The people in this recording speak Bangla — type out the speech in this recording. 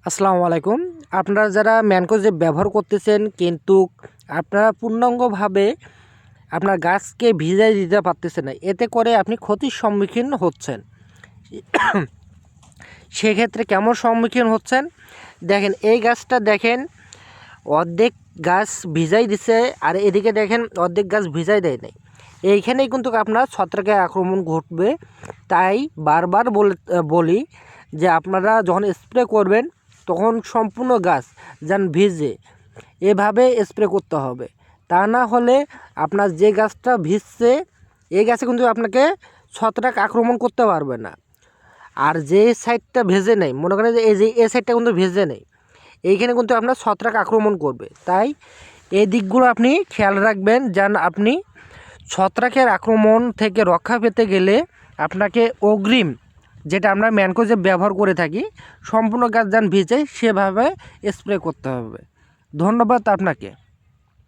আসসালামু আলাইকুম। আপনারা যারা ম্যানকোজেব ব্যবহার করতেছেন কিন্তু আপনারা পূর্ণাঙ্গভাবে আপনার গাছকে ভিজাই দিতে পারতেছেন না, এতে করে আপনি ক্ষতির সম্মুখীন হচ্ছেন। সেক্ষেত্রে কেমন সম্মুখীন হচ্ছেন দেখেন, এই গাছটা দেখেন অর্ধেক গাছ ভিজাই দিছে, আর এদিকে দেখেন অর্ধেক গাছ ভিজাই দেয় নাই। এইখানেই কিন্তু আপনার ছত্রাকের আক্রমণ ঘটবে। তাই বারবার বলি যে আপনারা যখন স্প্রে করবেন তখন সম্পূর্ণ গাছ যেন ভিজে, এভাবে স্প্রে করতে হবে। তা না হলে আপনার যে গাছটা ভিজছে এই গাছে কিন্তু আপনাকে ছত্রাক আক্রমণ করতে পারবে না। আর যে সাইডটা ভেজে নেই, মনে করেন যে এই সাইডটা কিন্তু ভেজে নেই, এইখানে কিন্তু আপনার ছত্রাক আক্রমণ করবে। তাই এই দিকগুলো আপনি খেয়াল রাখবেন, যেন আপনি ছত্রাকের আক্রমণ থেকে রক্ষা পেতে গেলে আপনাকে অগ্রিম, যেটা আমরা ম্যানকোজেব ব্যবহার করে থাকি, সম্পূর্ণ গাছ যেন ভিজে সেভাবে স্প্রে করতে হবে। ধন্যবাদ আপনাকে।